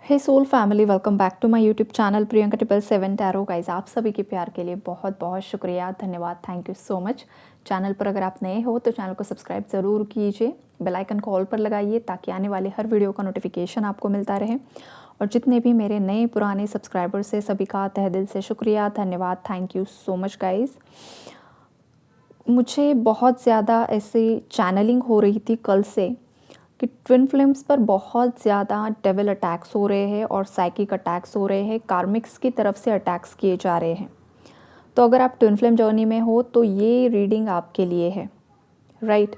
Hey soul family, welcome back to my YouTube channel Priyanka 777 tarot. Guys, आप सभी के प्यार के लिए बहुत बहुत शुक्रिया, धन्यवाद, thank you so much. Channel पर अगर आप नए हो तो चैनल को सब्सक्राइब ज़रूर कीजिए, बेल आइकन को ऑल पर लगाइए ताकि आने वाले हर वीडियो का नोटिफिकेशन आपको मिलता रहे। और जितने भी मेरे नए पुराने सब्सक्राइबर्स हैं सभी का तहे दिल से शुक्रिया, धन्यवाद, thank you so much guys. मुझे बहुत ज़्यादा ऐसे चैनलिंग हो रही थी कल से कि ट्विन फ्लेम्स पर बहुत ज़्यादा डेविल अटैक्स हो रहे हैं और साइकिक अटैक्स हो रहे हैं, कार्मिक्स की तरफ से अटैक्स किए जा रहे हैं। तो अगर आप ट्विन फ्लेम जर्नी में हो तो ये रीडिंग आपके लिए है, राइट।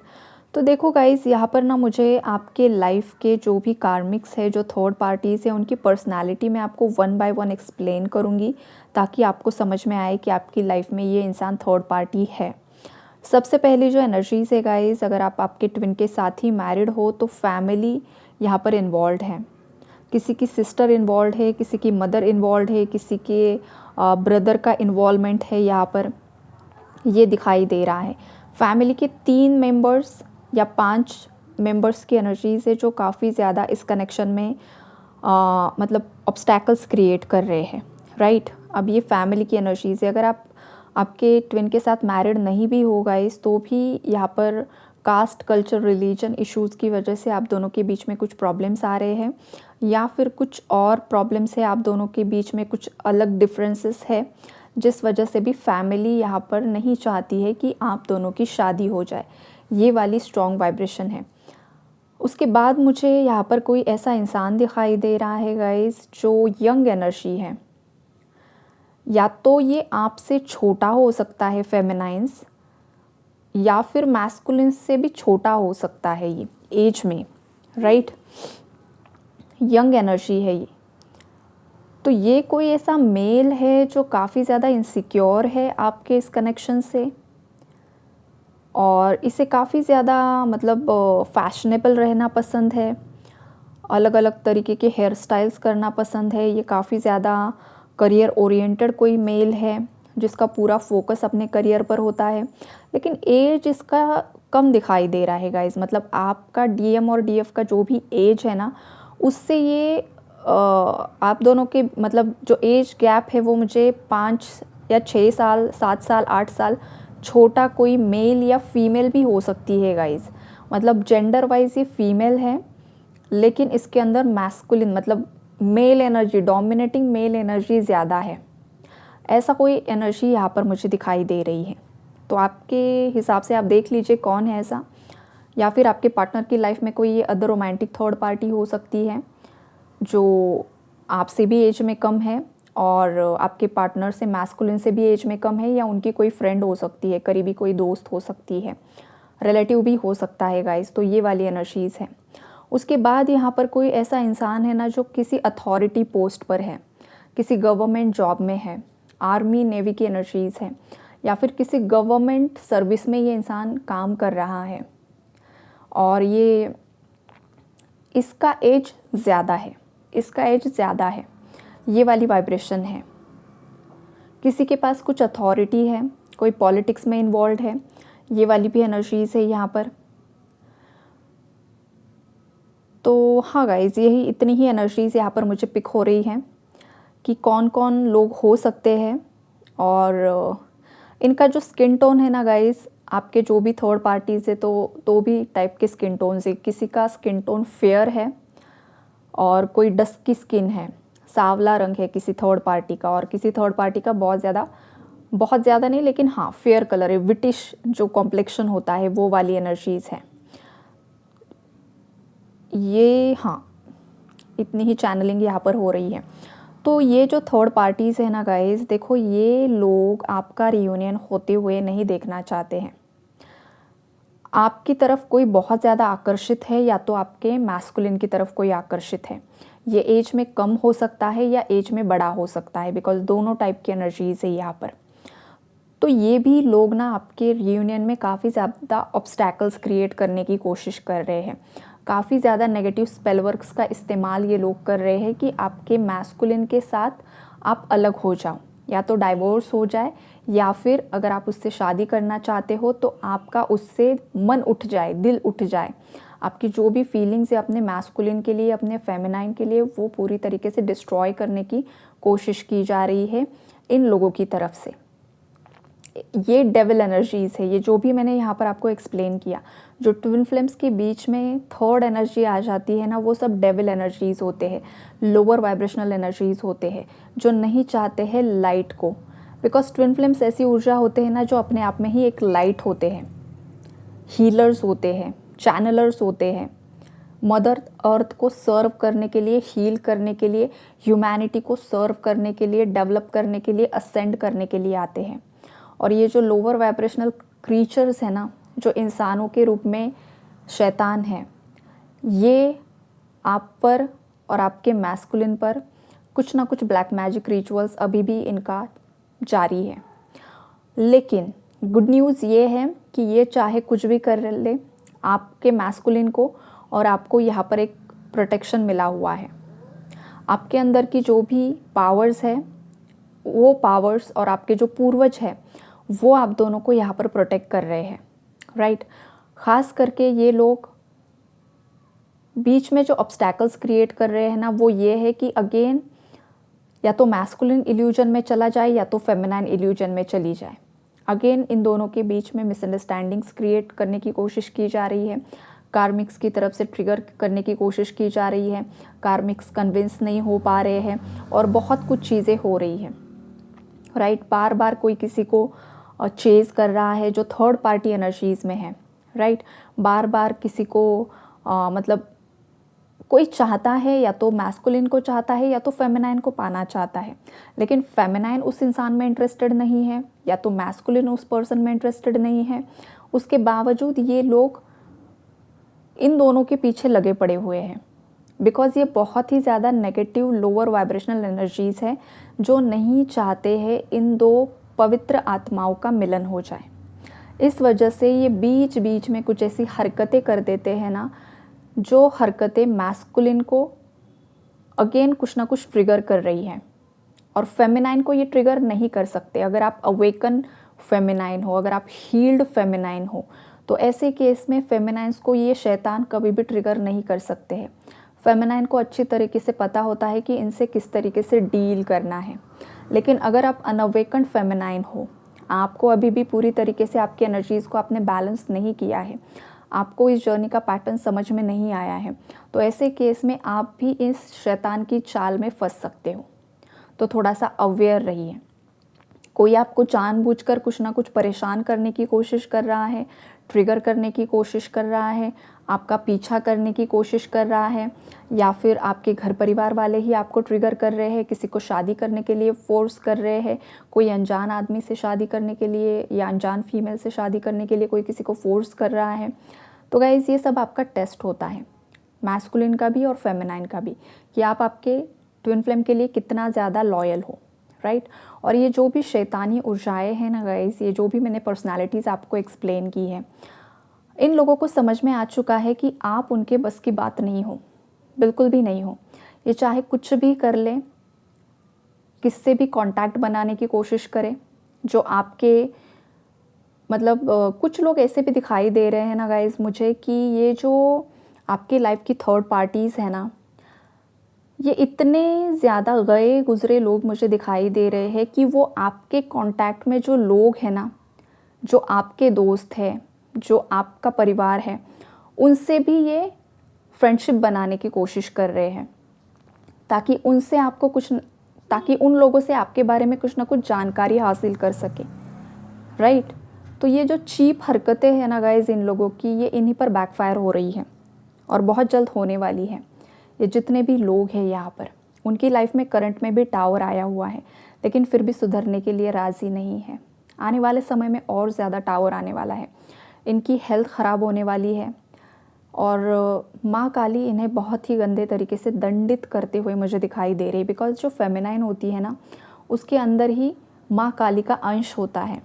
तो देखो गाइस, यहाँ पर ना मुझे आपके लाइफ के जो भी कार्मिक्स है, जो थर्ड पार्टीज़ है, उनकी पर्सनालिटी मैं आपको वन बाय वन एक्सप्लेन करूँगी ताकि आपको समझ में आए कि आपकी लाइफ में ये इंसान थर्ड पार्टी है। सबसे पहली जो एनर्जीज है गाइस, अगर आप आपके ट्विन के साथ ही मैरिड हो तो फैमिली यहाँ पर इन्वॉल्व है। किसी की सिस्टर इन्वॉल्व है, किसी की मदर इन्वॉल्व है, किसी के ब्रदर का इन्वॉल्वमेंट है यहाँ पर, ये दिखाई दे रहा है। फैमिली के 3 मेंबर्स या 5 मेंबर्स की एनर्जीज है जो काफ़ी ज़्यादा इस कनेक्शन में मतलब ऑब्स्टैकल्स क्रिएट कर रहे हैं, राइट। अब ये फैमिली की एनर्जीज है। अगर आप आपके ट्विन के साथ मैरिड नहीं भी हो गाइस तो भी यहाँ पर कास्ट, कल्चर, रिलीजन इश्यूज़ की वजह से आप दोनों के बीच में कुछ प्रॉब्लम्स आ रहे हैं, या फिर कुछ और प्रॉब्लम्स है, आप दोनों के बीच में कुछ अलग डिफरेंसेस है, जिस वजह से भी फैमिली यहाँ पर नहीं चाहती है कि आप दोनों की शादी हो जाए। ये वाली स्ट्रॉन्ग वाइब्रेशन है। उसके बाद मुझे यहाँ पर कोई ऐसा इंसान दिखाई दे रहा है गाइस जो यंग एनर्जी है, या तो ये आपसे छोटा हो सकता है फेमिनाइंस, या फिर मैस्कुलिन से भी छोटा हो सकता है ये एज में, राइट। यंग एनर्जी है ये। तो ये कोई ऐसा मेल है जो काफ़ी ज़्यादा इनसिक्योर है आपके इस कनेक्शन से, और इसे काफ़ी ज़्यादा मतलब फैशनेबल रहना पसंद है, अलग अलग तरीके के हेयर स्टाइल्स करना पसंद है। ये काफ़ी ज़्यादा करियर ओरिएंटेड कोई मेल है जिसका पूरा फोकस अपने करियर पर होता है, लेकिन एज इसका कम दिखाई दे रहा है गाइस। मतलब आपका डीएम और डीएफ का जो भी एज है ना, उससे ये आप दोनों के मतलब जो एज गैप है वो मुझे 5 या 6 साल, 7 साल, 8 साल छोटा कोई मेल या फीमेल भी हो सकती है गाइस। मतलब जेंडर वाइज ये फीमेल है, लेकिन इसके अंदर मैस्कुलिन मतलब mail energy, dominating mail energy ज़्यादा है। ऐसा कोई एनर्जी यहाँ पर मुझे दिखाई दे रही है। तो आपके हिसाब से आप देख लीजिए कौन है ऐसा, या फिर आपके पार्टनर की लाइफ में कोई ये अदर रोमांटिक थर्ड पार्टी हो सकती है जो आपसे भी एज में कम है और आपके पार्टनर से मैस्कुलिन से भी एज में कम है, या उनकी कोई फ्रेंड हो सकती है, करीबी कोई दोस्त हो सकती है, रिलेटिव भी हो सकता है गाइस। तो ये वाली एनर्जीज़ है। उसके बाद यहाँ पर कोई ऐसा इंसान है ना जो किसी अथॉरिटी पोस्ट पर है, किसी गवर्नमेंट जॉब में है, आर्मी नेवी की एनर्जीज़ है, या फिर किसी गवर्नमेंट सर्विस में ये इंसान काम कर रहा है, और ये इसका एज ज़्यादा है, इसका एज ज़्यादा है। ये वाली वाइब्रेशन है। किसी के पास कुछ अथॉरिटी है, कोई पॉलिटिक्स में इन्वॉल्व है, ये वाली भी एनर्जीज़ है यहाँ पर। तो हाँ गाइज, यही इतनी ही एनर्जीज़ यहाँ पर मुझे पिक हो रही हैं कि कौन कौन लोग हो सकते हैं। और इनका जो स्किन टोन है ना गाइज, आपके जो भी थर्ड पार्टीज़ है तो भी टाइप के स्किन टोन से, किसी का स्किन टोन फेयर है और कोई डस्की स्किन है, सांवला रंग है किसी थर्ड पार्टी का, और किसी थर्ड पार्टी का बहुत ज़्यादा नहीं लेकिन हाँ फेयर कलर है, विटिश जो कॉम्प्लेक्शन होता है वो वाली एनर्जीज़ है ये। हाँ, इतनी ही चैनलिंग यहाँ पर हो रही है। तो ये जो थर्ड पार्टीज़ है ना गाइस, देखो ये लोग आपका रियूनियन होते हुए नहीं देखना चाहते हैं। आपकी तरफ कोई बहुत ज़्यादा आकर्षित है, या तो आपके मैस्कुलिन की तरफ कोई आकर्षित है। ये एज में कम हो सकता है या एज में बड़ा हो सकता है, बिकॉज दोनों टाइप की एनर्जीज़ है यहाँ पर। तो ये भी लोग ना आपके रियूनियन में काफ़ी ज़्यादा ऑब्स्टैकल्स क्रिएट करने की कोशिश कर रहे हैं। काफ़ी ज़्यादा नेगेटिव स्पेल वर्क्स का इस्तेमाल ये लोग कर रहे हैं कि आपके मैस्कुलिन के साथ आप अलग हो जाओ, या तो डाइवोर्स हो जाए, या फिर अगर आप उससे शादी करना चाहते हो तो आपका उससे मन उठ जाए, दिल उठ जाए, आपकी जो भी फीलिंग्स है अपने मैस्कुलिन के लिए, अपने फेमिनाइन के लिए, वो पूरी तरीके से डिस्ट्रॉय करने की कोशिश की जा रही है इन लोगों की तरफ से। ये डेविल एनर्जीज़ है, ये जो भी मैंने यहाँ पर आपको एक्सप्लेन किया। जो ट्विन फ्लेम्स के बीच में थर्ड एनर्जी आ जाती है ना, वो सब डेविल एनर्जीज़ होते हैं, लोअर वाइब्रेशनल एनर्जीज़ होते हैं, जो नहीं चाहते हैं लाइट को। बिकॉज ट्विन फ्लेम्स ऐसी ऊर्जा होते हैं ना जो अपने आप में ही एक लाइट होते हैं, हीलर्स होते हैं, चैनलर्स होते हैं, मदर अर्थ को सर्व करने के लिए, हील करने के लिए, ह्यूमैनिटी को सर्व करने के लिए, डेवलप करने के लिए, असेंड करने के लिए आते हैं। और ये जो लोअर वाइब्रेशनल क्रीचर्स हैं ना, जो इंसानों के रूप में शैतान हैं, ये आप पर और आपके मैस्कुलिन पर कुछ ना कुछ ब्लैक मैजिक रिचुअल्स अभी भी इनका जारी है। लेकिन गुड न्यूज़ ये है कि ये चाहे कुछ भी कर ले, आपके मैस्कुलिन को और आपको यहाँ पर एक प्रोटेक्शन मिला हुआ है। आपके अंदर की जो भी पावर्स है, वो पावर्स और आपके जो पूर्वज है, वो आप दोनों को यहाँ पर प्रोटेक्ट कर रहे हैं, राइट। ख़ास करके ये लोग बीच में जो ऑब्स्टैकल्स क्रिएट कर रहे हैं ना, वो ये है कि अगेन या तो मैस्कुलिन इल्यूजन में चला जाए या तो फेमिनाइन इल्यूजन में चली जाए। अगेन इन दोनों के बीच में मिसअंडरस्टैंडिंग्स क्रिएट करने की कोशिश की जा रही है, कार्मिक्स की तरफ से ट्रिगर करने की कोशिश की जा रही है, कार्मिक्स कन्विंस नहीं हो पा रहे हैं और बहुत कुछ चीज़ें हो रही हैं, राइट। बार बार कोई किसी को चेज़ कर रहा है जो थर्ड पार्टी एनर्जीज़ में है, राइट। बार बार किसी को मतलब कोई चाहता है, या तो मैस्कुलिन को चाहता है या तो फेमिनाइन को पाना चाहता है, लेकिन फेमिनाइन उस इंसान में इंटरेस्टेड नहीं है या तो मैस्कुलिन उस पर्सन में इंटरेस्टेड नहीं है। उसके बावजूद ये लोग इन दोनों के पीछे लगे पड़े हुए हैं, बिकॉज़ ये बहुत ही ज़्यादा नेगेटिव लोअर वाइब्रेशनल एनर्जीज़ है जो नहीं चाहते हैं इन दो पवित्र आत्माओं का मिलन हो जाए। इस वजह से ये बीच बीच में कुछ ऐसी हरकतें कर देते हैं ना, जो हरकतें मैस्कुलिन को अगेन कुछ ना कुछ ट्रिगर कर रही हैं, और फेमिनाइन को ये ट्रिगर नहीं कर सकते। अगर आप अवेकन फेमिनाइन हो, अगर आप हील्ड फेमिनाइन हो, तो ऐसे केस में फेमिनाइन्स को ये शैतान कभी भी ट्रिगर नहीं कर सकते हैं। फेमिनाइन को अच्छी तरीके से पता होता है कि इनसे किस तरीके से डील करना है। लेकिन अगर आप अनअवेकन फेमिनाइन हो, आपको अभी भी पूरी तरीके से आपकी एनर्जीज़ को आपने बैलेंस नहीं किया है, आपको इस जर्नी का पैटर्न समझ में नहीं आया है, तो ऐसे केस में आप भी इस शैतान की चाल में फंस सकते हो। तो थोड़ा सा अवेयर रहिए। कोई आपको जानबूझकर कुछ ना कुछ परेशान करने की कोशिश कर रहा है, ट्रिगर करने की कोशिश कर रहा है, आपका पीछा करने की कोशिश कर रहा है, या फिर आपके घर परिवार वाले ही आपको ट्रिगर कर रहे हैं, किसी को शादी करने के लिए फोर्स कर रहे हैं, कोई अनजान आदमी से शादी करने के लिए या अनजान फीमेल से शादी करने के लिए कोई किसी को फोर्स कर रहा है। तो गाइज़, ये सब आपका टेस्ट होता है, मैस्कुलिन का भी और फेमिनाइन का भी, कि आप आपके ट्विन फ्लेम के लिए कितना ज़्यादा लॉयल हो, राइट। और ये जो भी शैतानी ऊर्जाएँ हैं ना गाइज़, ये जो भी मैंने पर्सनालिटीज़ आपको एक्सप्लेन की है, इन लोगों को समझ में आ चुका है कि आप उनके बस की बात नहीं हो, बिल्कुल भी नहीं हो। ये चाहे कुछ भी कर लें, किससे भी कांटेक्ट बनाने की कोशिश करें, जो आपके मतलब कुछ लोग ऐसे भी दिखाई दे रहे हैं ना गाइज़ मुझे, कि ये जो आपकी लाइफ की थर्ड पार्टीज़ है ना, ये इतने ज़्यादा गए गुज़रे लोग मुझे दिखाई दे रहे हैं कि वो आपके कांटेक्ट में जो लोग हैं ना, जो आपके दोस्त हैं, जो आपका परिवार है, उनसे भी ये फ्रेंडशिप बनाने की कोशिश कर रहे हैं, ताकि उनसे आपको कुछ, ताकि उन लोगों से आपके बारे में कुछ ना कुछ जानकारी हासिल कर सके, राइट। तो ये जो चीप हरकतें हैं ना गाइज़ इन लोगों की, ये इन्हीं पर बैकफायर हो रही है और बहुत जल्द होने वाली है। ये जितने भी लोग हैं यहाँ पर, उनकी लाइफ में करंट में भी टावर आया हुआ है, लेकिन फिर भी सुधरने के लिए राज़ी नहीं है। आने वाले समय में और ज़्यादा टावर आने वाला है, इनकी हेल्थ ख़राब होने वाली है, और माँ काली इन्हें बहुत ही गंदे तरीके से दंडित करते हुए मुझे दिखाई दे रही है। बिकॉज़ जो फेमिनाइन होती है ना, उसके अंदर ही माँ काली का अंश होता है,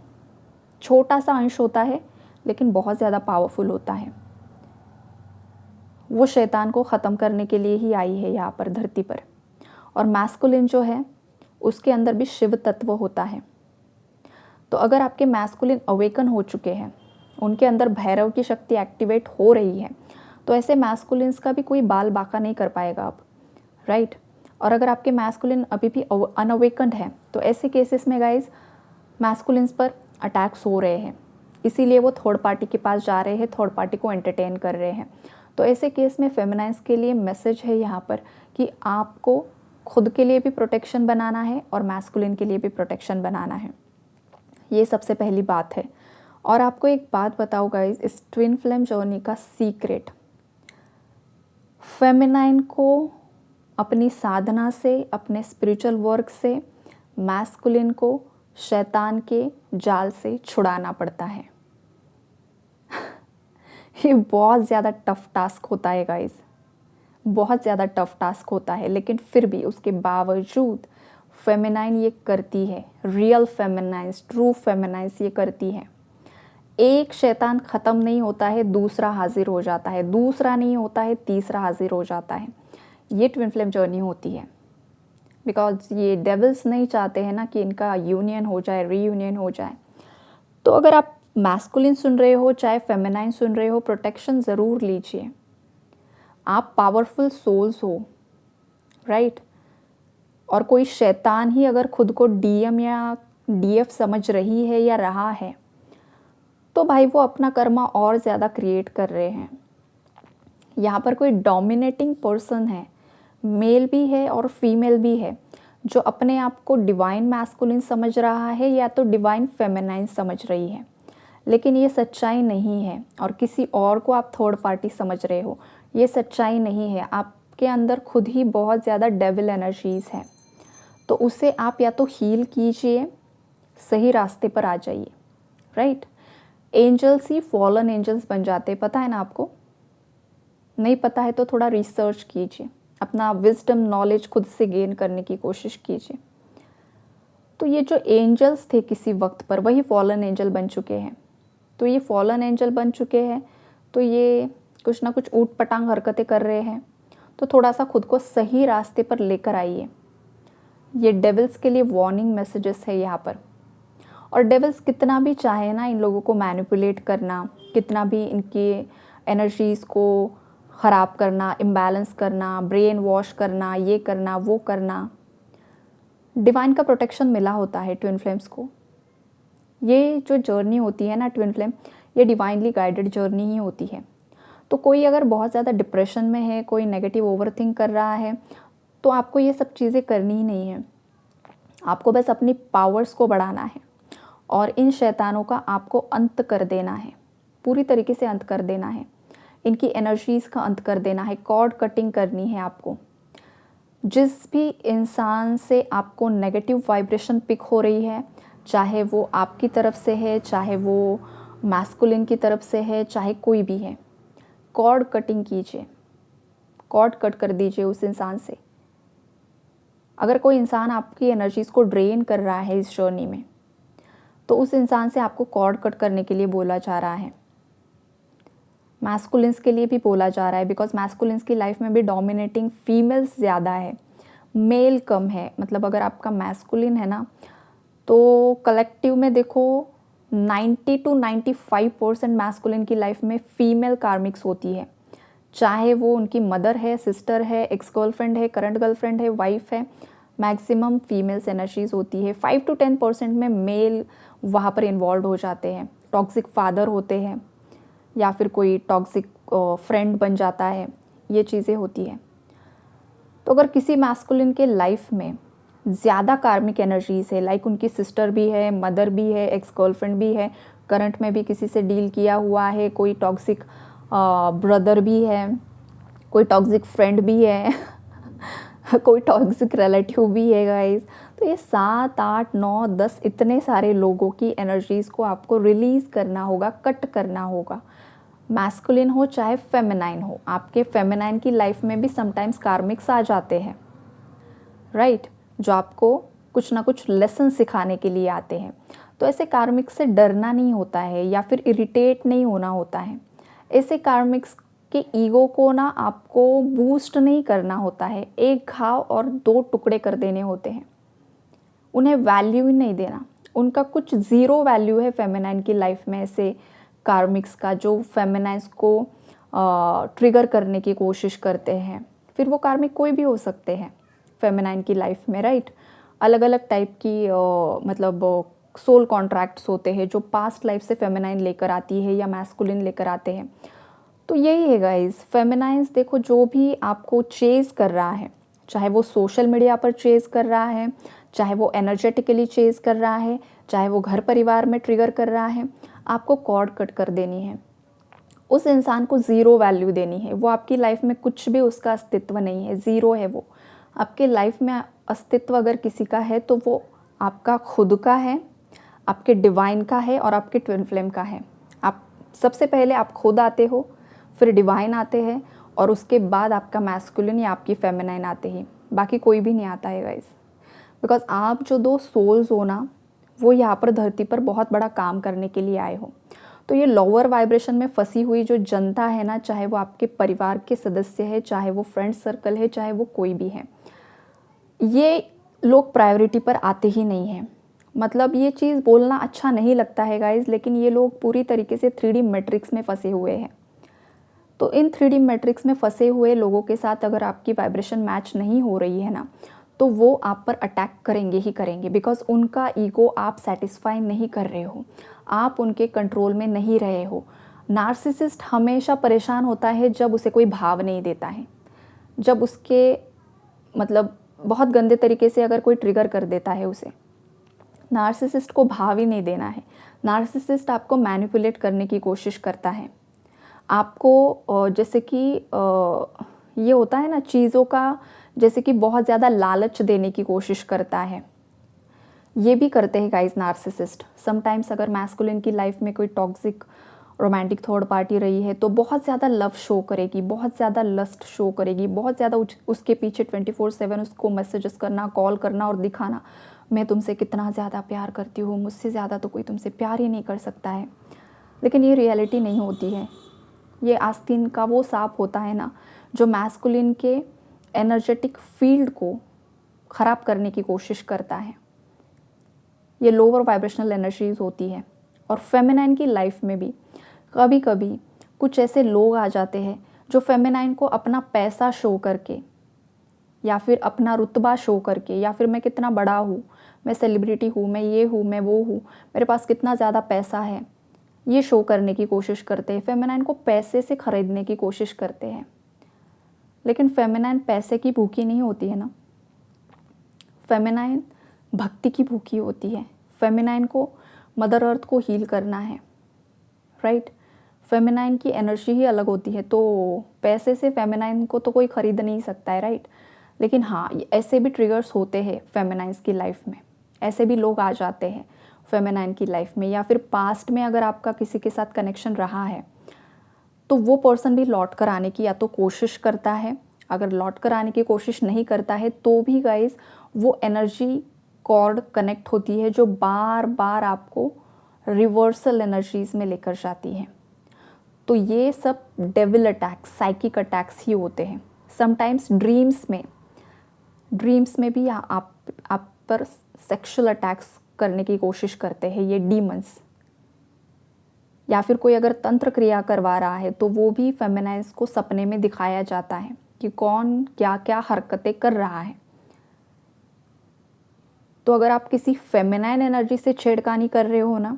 छोटा सा अंश होता है लेकिन बहुत ज़्यादा पावरफुल होता है। वो शैतान को ख़त्म करने के लिए ही आई है यहाँ पर धरती पर। और मैस्कुलिन जो है, उसके अंदर भी शिव तत्व होता है। तो अगर आपके मैस्कुलिन अवेकन हो चुके हैं, उनके अंदर भैरव की शक्ति एक्टिवेट हो रही है, तो ऐसे मैस्कुलिन्स का भी कोई बाल बाका नहीं कर पाएगा अब, राइट। और अगर आपके मैस्कुलिन अभी भी अनअवेकन्ड है तो ऐसे केसेस में गाइज मैस्कुलिन्स पर अटैक्स हो रहे हैं, इसीलिए वो थर्ड पार्टी के पास जा रहे हैं, थर्ड पार्टी को एंटरटेन कर रहे हैं। तो ऐसे केस में फेमिनाइन्स के लिए मैसेज है यहाँ पर कि आपको खुद के लिए भी प्रोटेक्शन बनाना है और मैस्कुलिन के लिए भी प्रोटेक्शन बनाना है, ये सबसे पहली बात है। और आपको एक बात बताओ गाइज, इस ट्विन फ्लेम जर्नी का सीक्रेट, फेमिनाइन को अपनी साधना से, अपने स्पिरिचुअल वर्क से मैस्कुलिन को शैतान के जाल से छुड़ाना पड़ता है। ये बहुत ज़्यादा टफ टास्क होता है गाइज, बहुत ज़्यादा टफ टास्क होता है, लेकिन फिर भी उसके बावजूद फेमिनाइन ये करती है, रियल फेमिनाइंस, ट्रू फेमिनाइंस ये करती है। एक शैतान ख़त्म नहीं होता है, दूसरा हाजिर हो जाता है, दूसरा नहीं होता है, तीसरा हाजिर हो जाता है। ये ट्विन फ्लेम जर्नी होती है, बिकॉज ये डेविल्स नहीं चाहते हैं ना कि इनका यूनियन हो जाए, रीयूनियन हो जाए। तो अगर आप मैस्कुलिन सुन रहे हो चाहे फेमिनाइन सुन रहे हो, प्रोटेक्शन ज़रूर लीजिए। आप पावरफुल सोल्स हो, राइट। और कोई शैतान ही अगर खुद को डीएम या डीएफ समझ रही है या रहा है तो भाई वो अपना कर्मा और ज़्यादा क्रिएट कर रहे हैं। यहाँ पर कोई डोमिनेटिंग पर्सन है, मेल भी है और फीमेल भी है, जो अपने आप को डिवाइन मैस्कुलिन समझ रहा है या तो डिवाइन फेमिनाइन समझ रही है, लेकिन ये सच्चाई नहीं है। और किसी और को आप थर्ड पार्टी समझ रहे हो, ये सच्चाई नहीं है। आपके अंदर खुद ही बहुत ज़्यादा डेविल एनर्जीज़ है, तो उसे आप या तो हील कीजिए, सही रास्ते पर आ जाइए, राइट। एंजल्स ही फॉलन एंजल्स बन जाते हैं, पता है ना आपको? नहीं पता है तो थोड़ा रिसर्च कीजिए, अपना विजडम नॉलेज खुद से गेन करने की कोशिश कीजिए। तो ये जो एंजल्स थे किसी वक्त पर, वही फॉलन एंजल बन चुके हैं। तो ये फॉलन एंजल बन चुके हैं तो ये कुछ ना कुछ ऊट पटांग हरकतें कर रहे हैं, तो थोड़ा सा खुद को सही रास्ते पर लेकर आइए। ये डेविल्स के लिए वार्निंग मैसेजेस है यहाँ पर। और डेविल्स कितना भी चाहे ना इन लोगों को मैनिपुलेट करना, कितना भी इनकी एनर्जीज़ को ख़राब करना, इम्बैलेंस करना, ब्रेन वॉश करना, ये करना वो करना, डिवाइन का प्रोटेक्शन मिला होता है ट्विन फ्लेम्स को। ये जो जर्नी होती है ना ट्विन फ्लेम, ये डिवाइनली गाइडेड जर्नी ही होती है। तो कोई अगर बहुत ज़्यादा डिप्रेशन में है, कोई नेगेटिव ओवरथिंक कर रहा है, तो आपको ये सब चीज़ें करनी ही नहीं है। आपको बस अपनी पावर्स को बढ़ाना है और इन शैतानों का आपको अंत कर देना है, पूरी तरीके से अंत कर देना है। इनकी एनर्जीज़ का अंत कर देना है, कॉर्ड कटिंग करनी है आपको। जिस भी इंसान से आपको नेगेटिव वाइब्रेशन पिक हो रही है, चाहे वो आपकी तरफ से है, चाहे वो मैस्कुलिन की तरफ से है, चाहे कोई भी है, कॉर्ड कटिंग कीजिए, कॉर्ड कट कर दीजिए उस इंसान से। अगर कोई इंसान आपकी एनर्जीज़ को ड्रेन कर रहा है इस जर्नी में, तो उस इंसान से आपको कॉर्ड कट करने के लिए बोला जा रहा है। मैस्कुलिन्स के लिए भी बोला जा रहा है, बिकॉज मैस्कुलिन्स की लाइफ में भी डोमिनेटिंग फीमेल्स ज़्यादा है, मेल कम है। मतलब अगर आपका मैस्कुलिन है ना, तो कलेक्टिव में देखो 90 to 95% मैस्कुलिन की लाइफ में फीमेल कार्मिक्स होती है, चाहे वो उनकी मदर है, सिस्टर है, एक्स गर्लफ्रेंड है, करंट गर्लफ्रेंड है, वाइफ है, मैक्सिमम फीमेल्स एनर्जीज होती है। 5 to 10% में मेल वहाँ पर इन्वॉल्व हो जाते हैं, टॉक्सिक फादर होते हैं या फिर कोई टॉक्सिक फ्रेंड बन जाता है, ये चीज़ें होती है। तो अगर किसी मैस्कुलिन के लाइफ में ज़्यादा कार्मिक एनर्जीज़ है, लाइक उनकी सिस्टर भी है, मदर भी है, एक्स गर्लफ्रेंड भी है, करंट में भी किसी से डील किया हुआ है, कोई टॉक्सिक ब्रदर भी है, कोई टॉक्सिक फ्रेंड भी है कोई टॉक्सिक रिलेटिव भी है गाइस, तो ये 7, 8, 9, 10 इतने सारे लोगों की एनर्जीज़ को आपको रिलीज़ करना होगा, कट करना होगा। मैस्कुलिन हो चाहे फेमिनाइन हो, आपके फेमिनाइन की लाइफ में भी समटाइम्स कार्मिक्स आ जाते हैं, राइट, जो आपको कुछ ना कुछ लेसन सिखाने के लिए आते हैं। तो ऐसे कार्मिक्स से डरना नहीं होता है या फिर इरिटेट नहीं होना होता है। ऐसे कार्मिक्स के ईगो को ना आपको बूस्ट नहीं करना होता है, एक घाव और 2 टुकड़े कर देने होते हैं, उन्हें वैल्यू ही नहीं देना। उनका कुछ ज़ीरो वैल्यू है फेमिनाइन की लाइफ में ऐसे कार्मिक्स का, जो फेमिनाइन्स को ट्रिगर करने की कोशिश करते हैं। फिर वो कार्मिक कोई भी हो सकते हैं फेमिनाइन की लाइफ में, राइट। अलग अलग टाइप की मतलब सोल कॉन्ट्रैक्ट्स होते हैं जो पास्ट लाइफ से फेमिनाइन लेकर आती है या मैस्कुलिन लेकर आते हैं। तो यही है गाइस, फेमिनाइंस देखो जो भी आपको चेज कर रहा है, चाहे वो सोशल मीडिया पर चेज कर रहा है, चाहे वो एनर्जेटिकली चेज कर रहा है, चाहे वो घर परिवार में ट्रिगर कर रहा है, आपको कॉर्ड कट कर देनी है। उस इंसान को ज़ीरो वैल्यू देनी है। वो आपकी लाइफ में कुछ भी उसका अस्तित्व नहीं है, ज़ीरो है वो। आपके लाइफ में अस्तित्व अगर किसी का है तो वो आपका खुद का है, आपके डिवाइन का है और आपके ट्विन फ्लेम का है। आप सबसे पहले आप खुद आते हो, फिर डिवाइन आते हैं और उसके बाद आपका मैस्कुलिन या आपकी फेमिनाइन आते हैं। बाकी कोई भी नहीं आता है गाइस। बिकॉज आप जो दो सोल्स हो ना, वो यहाँ पर धरती पर बहुत बड़ा काम करने के लिए आए हो। तो ये लोअर वाइब्रेशन में फंसी हुई जो जनता है ना, चाहे वो आपके परिवार के सदस्य है, चाहे वो फ्रेंड सर्कल है, चाहे वो कोई भी है, ये लोग प्रायोरिटी पर आते ही नहीं हैं। मतलब ये चीज़ बोलना अच्छा नहीं लगता है गाइज, लेकिन ये लोग पूरी तरीके से 3D मैट्रिक्स में फंसे हुए हैं। तो इन 3D मैट्रिक्स में फंसे हुए लोगों के साथ अगर आपकी वाइब्रेशन मैच नहीं हो रही है ना, तो वो आप पर अटैक करेंगे ही करेंगे। बिकॉज उनका ईगो आप सेटिस्फाई नहीं कर रहे हो, आप उनके कंट्रोल में नहीं रहे हो। नार्सिसिस्ट हमेशा परेशान होता है जब उसे कोई भाव नहीं देता है, जब उसके मतलब बहुत गंदे तरीके से अगर कोई ट्रिगर कर देता है उसे। नार्सिसिस्ट को भाव ही नहीं देना है। नार्सिसिस्ट आपको मैनिपुलेट करने की कोशिश करता है। आपको जैसे कि ये होता है ना चीज़ों का, जैसे कि बहुत ज़्यादा लालच देने की कोशिश करता है। ये भी करते हैं गाइस नार्सिसिस्ट। समटाइम्स अगर मैस्कुलिन की लाइफ में कोई टॉक्सिक रोमांटिक थर्ड पार्टी रही है तो बहुत ज़्यादा लव शो करेगी, बहुत ज़्यादा लस्ट शो करेगी, बहुत ज़्यादा उसके पीछे 24/7 उसको मैसेजेस करना, कॉल करना और दिखाना, मैं तुमसे कितना ज़्यादा प्यार करती हूँ, मुझसे ज़्यादा तो कोई तुमसे प्यार ही नहीं कर सकता है। लेकिन ये रियलिटी नहीं होती है। ये आस्तीन का वो सांप होता है ना, जो मैस्कुलिन के एनर्जेटिक फील्ड को ख़राब करने की कोशिश करता है। ये लोअर वाइब्रेशनल एनर्जीज होती है। और फेमिनाइन की लाइफ में भी कभी कभी कुछ ऐसे लोग आ जाते हैं जो फेमिनाइन को अपना पैसा शो करके या फिर अपना रुतबा शो करके, या फिर मैं कितना बड़ा हूँ, मैं सेलिब्रिटी हूँ, मैं ये हूँ, मैं वो हूँ, मेरे पास कितना ज़्यादा पैसा है, ये शो करने की कोशिश करते हैं। फेमिनाइन को पैसे से ख़रीदने की कोशिश करते हैं। लेकिन फेमिनाइन पैसे की भूखी नहीं होती है ना, फेमिनाइन भक्ति की भूखी होती है। फेमिनाइन को मदर अर्थ को हील करना है, राइट। फेमिनाइन की एनर्जी ही अलग होती है, तो पैसे से फेमिनाइन को तो कोई ख़रीद नहीं सकता है, राइट। लेकिन हाँ, ऐसे भी ट्रिगर्स होते हैं फेमिनाइंस की लाइफ में, ऐसे भी लोग आ जाते हैं फेमिनाइन की लाइफ में। या फिर पास्ट में अगर आपका किसी के साथ कनेक्शन रहा है तो वो पर्सन भी लौट कर आने की या तो कोशिश करता है। अगर लौट कर आने की कोशिश नहीं करता है तो भी गाइस वो एनर्जी कॉर्ड कनेक्ट होती है जो बार बार आपको रिवर्सल एनर्जीज में लेकर जाती है। तो ये सब डेविल अटैक्स, साइकिक अटैक्स ही होते हैं। समटाइम्स ड्रीम्स में भी आप पर सेक्सुअल अटैक्स करने की कोशिश करते हैं ये डीमंस। या फिर कोई अगर तंत्र क्रिया करवा रहा है तो वो भी फेमिनाइंस को सपने में दिखाया जाता है कि कौन क्या क्या हरकतें कर रहा है। तो अगर आप किसी फेमिनाइन एनर्जी से छेड़खानी कर रहे हो ना,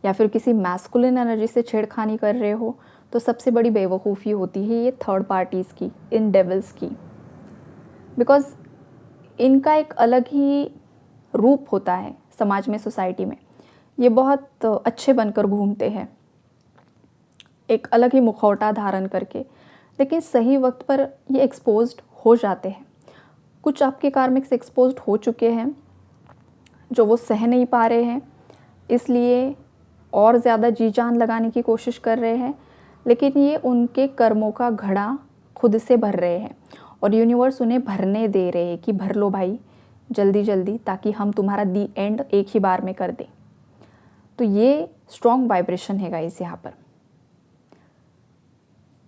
या फिर किसी मैस्कुलिन एनर्जी से छेड़खानी कर रहे हो, तो सबसे बड़ी बेवकूफ़ी होती है ये थर्ड पार्टीज़ की, इन डेविल्स की। बिकॉज इनका एक अलग ही रूप होता है समाज में, सोसाइटी में। ये बहुत अच्छे बनकर घूमते हैं, एक अलग ही मुखौटा धारण करके, लेकिन सही वक्त पर ये एक्सपोज्ड हो जाते हैं। कुछ आपके कार्मिक्स एक्सपोज्ड हो चुके हैं जो वो सह नहीं पा रहे हैं, इसलिए और ज़्यादा जी जान लगाने की कोशिश कर रहे हैं। लेकिन ये उनके कर्मों का घड़ा खुद से भर रहे हैं और यूनिवर्स उन्हें भरने दे रहे हैं कि भर लो भाई जल्दी जल्दी, ताकि हम तुम्हारा दी एंड एक ही बार में कर दें। तो ये स्ट्रॉन्ग वाइब्रेशन है गाइस यहाँ पर।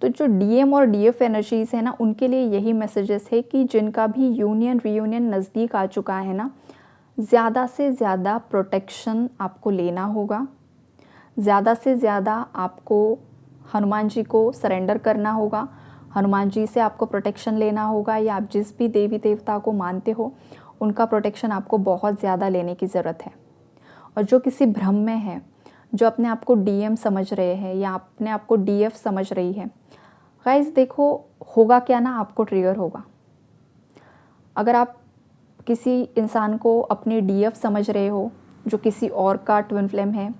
तो जो डीएम और डीएफ एनर्जीज है ना, उनके लिए यही मैसेजेस है कि जिनका भी यूनियन रीयूनियन नज़दीक आ चुका है ना, ज़्यादा से ज़्यादा प्रोटेक्शन आपको लेना होगा, ज़्यादा से ज़्यादा आपको हनुमान जी को सरेंडर करना होगा, हनुमान जी से आपको प्रोटेक्शन लेना होगा, या आप जिस भी देवी देवता को मानते हो उनका प्रोटेक्शन आपको बहुत ज़्यादा लेने की ज़रूरत है। और जो किसी भ्रम में है, जो अपने आप को डीएम समझ रहे हैं या अपने आप को डीएफ समझ रही है, गाइस देखो होगा क्या ना, आपको ट्रिगर होगा। अगर आप किसी इंसान को अपनी डीएफ समझ रहे हो जो किसी और का ट्विन फ्लेम है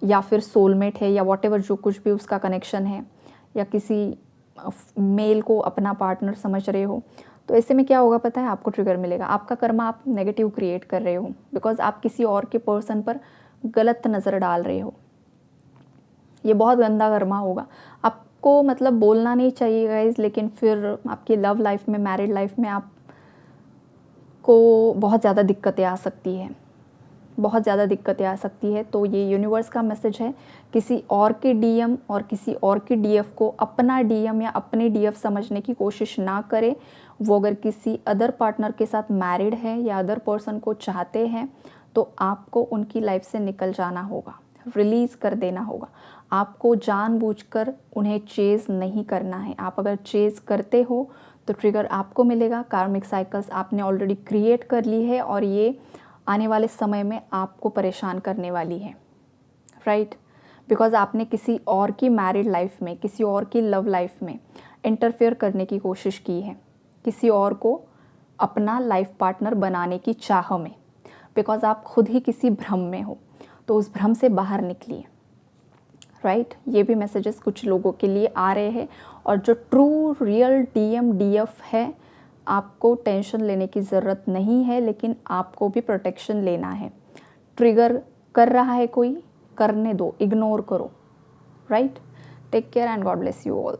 या फिर सोलमेट है या वॉटेवर जो कुछ भी उसका कनेक्शन है, या किसी मेल को अपना पार्टनर समझ रहे हो, तो ऐसे में क्या होगा पता है, आपको ट्रिगर मिलेगा। आपका कर्मा आप नेगेटिव क्रिएट कर रहे हो, बिकॉज आप किसी और के पर्सन पर गलत नज़र डाल रहे हो। ये बहुत गंदा कर्मा होगा। आपको मतलब बोलना नहीं चाहिए गाइज, लेकिन फिर आपकी लव लाइफ में, मैरिड लाइफ में आपको बहुत ज़्यादा दिक्कतें आ सकती है, बहुत ज़्यादा दिक्कतें आ सकती है। तो ये यूनिवर्स का मैसेज है, किसी और के डीएम और किसी और की डीएफ को अपना डीएम या अपनी डीएफ समझने की कोशिश ना करें। वो अगर किसी अदर पार्टनर के साथ मैरिड है या अदर पर्सन को चाहते हैं तो आपको उनकी लाइफ से निकल जाना होगा, रिलीज़ कर देना होगा। आपको जानबूझकर उन्हें चेज़ नहीं करना है। आप अगर चेज़ करते हो तो ट्रिगर आपको मिलेगा। कार्मिक साइकिल्स आपने ऑलरेडी क्रिएट कर ली है और ये आने वाले समय में आपको परेशान करने वाली है, राइट? बिकॉज आपने किसी और की मैरिड लाइफ में, किसी और की लव लाइफ में इंटरफेयर करने की कोशिश की है, किसी और को अपना लाइफ पार्टनर बनाने की चाह में, बिकॉज आप खुद ही किसी भ्रम में हो। तो उस भ्रम से बाहर निकलिए, राइट? ये भी मैसेजेस कुछ लोगों के लिए आ रहे हैं। और जो ट्रू रियल डीएम डीएफ है, आपको टेंशन लेने की ज़रूरत नहीं है, लेकिन आपको भी प्रोटेक्शन लेना है। ट्रिगर कर रहा है कोई, करने दो, इग्नोर करो, right? Take care and God bless you all.